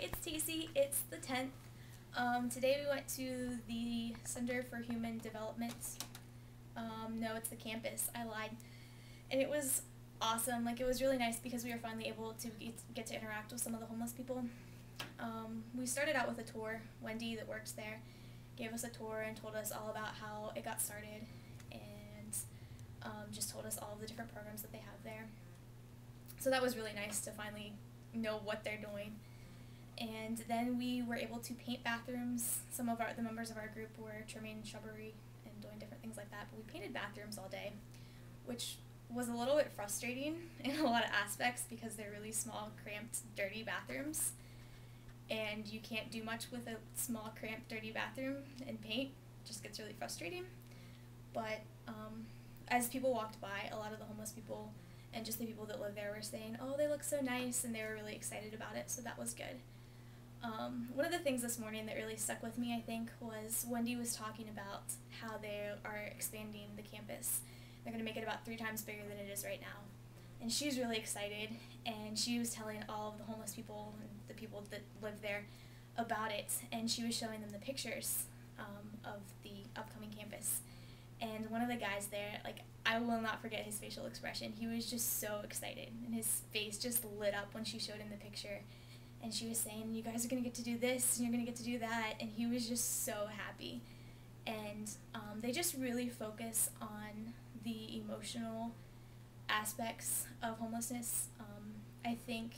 it's Tacy. It's the 10th. Today we went to the Center for Human Development. No, it's the campus. I lied. And it was awesome. Like, it was really nice because we were finally able to get to interact with some of the homeless people. We started out with a tour. Wendy, that works there, gave us a tour and told us all about how it got started and just told us all of the different programs that they have there. So that was really nice to finally know what they're doing. And then we were able to paint bathrooms. Some of the members of our group were trimming shrubbery and doing different things like that, but we painted bathrooms all day, which was a little bit frustrating in a lot of aspects because they're really small, cramped, dirty bathrooms, and you can't do much with a small, cramped, dirty bathroom and paint. It just gets really frustrating. But as people walked by, a lot of the homeless people and just the people that live there were saying, oh, they look so nice, and they were really excited about it, so that was good. One of the things this morning that really stuck with me, I think, was Wendy was talking about how they are expanding the campus. They're going to make it about 3 times bigger than it is right now. And she's really excited, and she was telling all of the homeless people and the people that live there about it, and she was showing them the pictures of the upcoming campus. And one of the guys there, like, I will not forget his facial expression. He was just so excited, and his face just lit up when she showed him the picture. And she was saying, you guys are going to get to do this, and you're going to get to do that, and he was just so happy. And they just really focus on the emotional aspects of homelessness. I think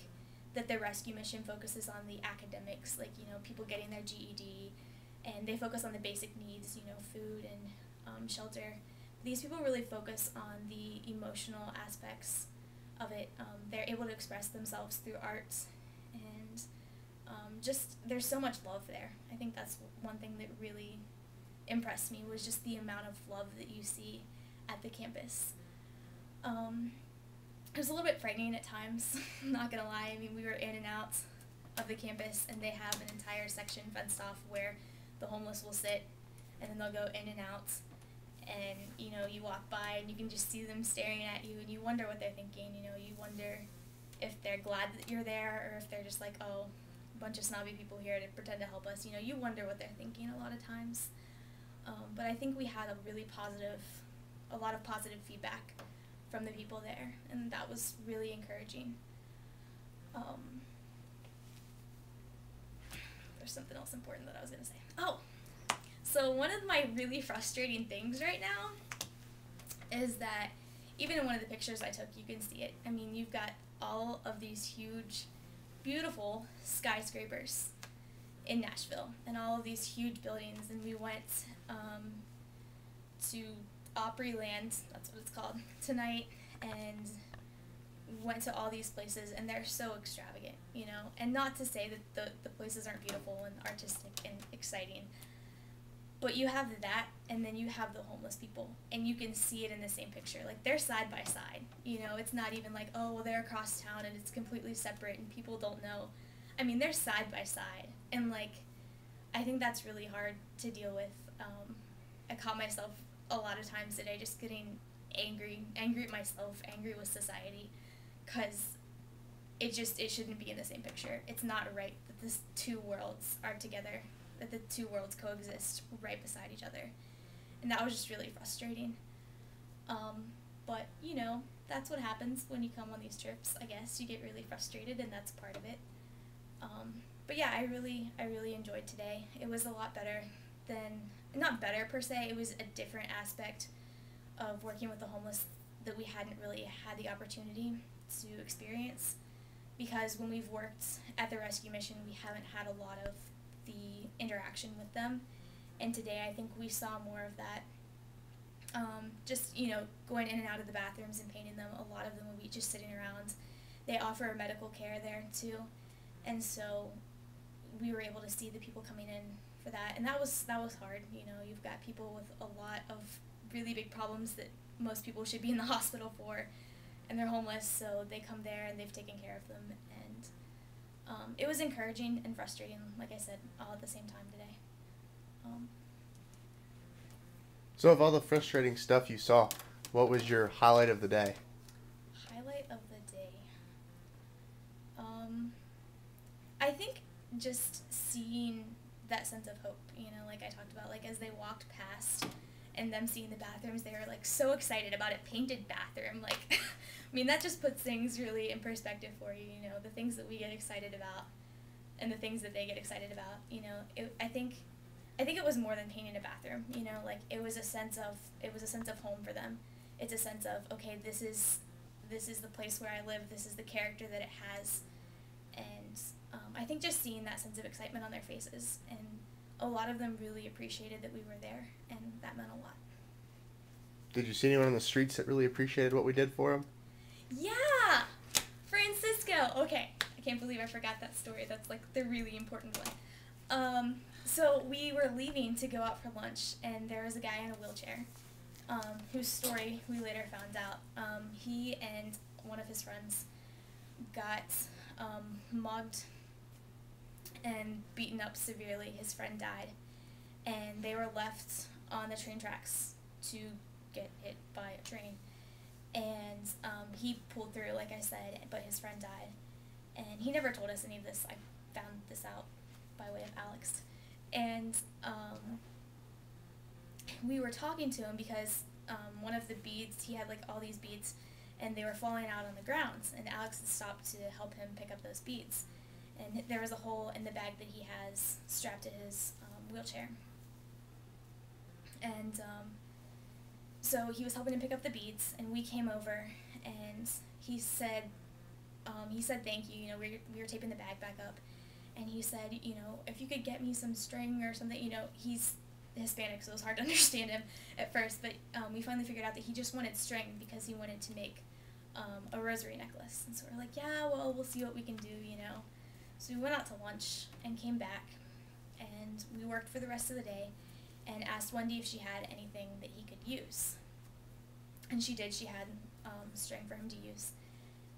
that the rescue mission focuses on the academics, like, people getting their GED, and they focus on the basic needs, food and shelter. These people really focus on the emotional aspects of it. They're able to express themselves through art, and just there's so much love there. I think that's one thing that really impressed me, was just the amount of love that you see at the campus. It was a little bit frightening at times, not gonna lie. I mean, we were in and out of the campus, and they have an entire section fenced off where the homeless will sit, and then they'll go in and out. And, you walk by and you can just see them staring at you, and you wonder what they're thinking. You wonder if they're glad that you're there, or if they're just like, oh, a bunch of snobby people here to pretend to help us. You wonder what they're thinking a lot of times. But I think we had a lot of positive feedback from the people there, and that was really encouraging. There's something else important that I was going to say. Oh! So one of my really frustrating things right now is that even in one of the pictures I took, you can see it. I mean, you've got all of these huge, beautiful skyscrapers in Nashville, and all of these huge buildings, and we went to Opryland, that's what it's called, tonight, and went to all these places, and they're so extravagant, and not to say that the places aren't beautiful and artistic and exciting, but you have that, and then you have the homeless people, and you can see it in the same picture. Like, they're side by side, it's not even like, oh, well, they're across town and it's completely separate and people don't know. I mean, they're side by side, and, like, I think that's really hard to deal with. I caught myself a lot of times today just getting angry at myself, angry with society, because it shouldn't be in the same picture. It's not right that these 2 worlds are together, that the 2 worlds coexist right beside each other. And that was just really frustrating. But, that's what happens when you come on these trips, I guess. You get really frustrated, and that's part of it. But yeah, I really enjoyed today. It was a lot better than, not better per se, it was a different aspect of working with the homeless that we hadn't really had the opportunity to experience, because when we've worked at the rescue mission, we haven't had a lot of the interaction with them, and today I think we saw more of that. Just, going in and out of the bathrooms and painting them, a lot of them will be just sitting around. They offer medical care there too, and so we were able to see the people coming in for that, and that was hard. You've got people with a lot of really big problems that most people should be in the hospital for, and they're homeless, so they come there and they've taken care of them, and it was encouraging and frustrating, like I said, all at the same time today. So of all the frustrating stuff you saw, what was your highlight of the day? Highlight of the day. I think just seeing that sense of hope, like I talked about, like as they walked past and them seeing the bathrooms, they were like so excited about it, painted bathroom, like, I mean, that just puts things really in perspective for you, the things that we get excited about and the things that they get excited about, I think it was more than painting a bathroom, like it was a sense of home for them. It's a sense of, okay, this is the place where I live, this is the character that it has, and I think just seeing that sense of excitement on their faces, and a lot of them really appreciated that we were there, and that meant a lot. Did you see anyone on the streets that really appreciated what we did for them? Yeah! Francisco! Okay, I can't believe I forgot that story. That's like the really important one. So we were leaving to go out for lunch, and there was a guy in a wheelchair, whose story we later found out. He and one of his friends got mugged and beaten up severely. His friend died, and they were left on the train tracks to get hit by a train. And he pulled through, like I said, but his friend died. And he never told us any of this. I found this out by way of Alex. And we were talking to him because one of the beads, he had like all these beads, and they were falling out on the ground, and Alex had stopped to help him pick up those beads. And there was a hole in the bag that he has strapped to his wheelchair. And so he was helping him pick up the beads, and we came over, and he said thank you, we were taping the bag back up, and he said, if you could get me some string or something, he's Hispanic, so it was hard to understand him at first, but we finally figured out that he just wanted string because he wanted to make a rosary necklace. And so we're like, yeah, well, we'll see what we can do, So we went out to lunch and came back, and we worked for the rest of the day and asked Wendy if she had anything that he could use. And she did. She had string for him to use,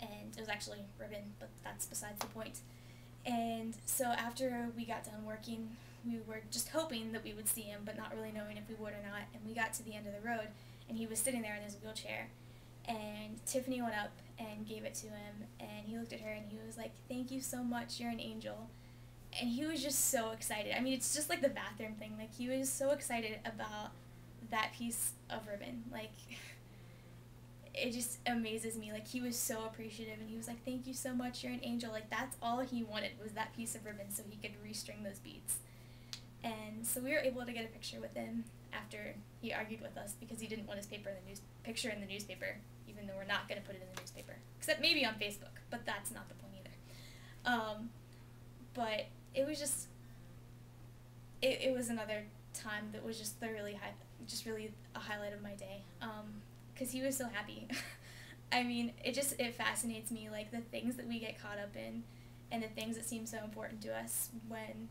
and it was actually ribbon, but that's besides the point. And so after we got done working, we were just hoping that we would see him, but not really knowing if we would or not. And we got to the end of the road, and he was sitting there in his wheelchair. And Tiffany went up and gave it to him, and he looked at her, and he was like, "Thank you so much, you're an angel." And he was just so excited. I mean, it's just like the bathroom thing. Like, he was so excited about that piece of ribbon. Like, it just amazes me. Like, he was so appreciative, and he was like, "Thank you so much, you're an angel." Like, that's all he wanted was that piece of ribbon so he could restring those beads. And so we were able to get a picture with him after he argued with us because he didn't want his picture in the newspaper, even though we're not going to put it in the newspaper. Except maybe on Facebook, but that's not the point either. But it was just, it was another time that was just really a highlight of my day, because he was so happy. I mean, it fascinates me, like, the things that we get caught up in and the things that seem so important to us when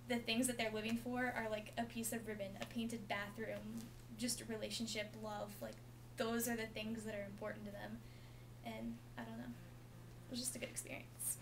the things that they're living for are like a piece of ribbon, a painted bathroom, just relationship, love. Like, those are the things that are important to them. And I don't know, it was just a good experience.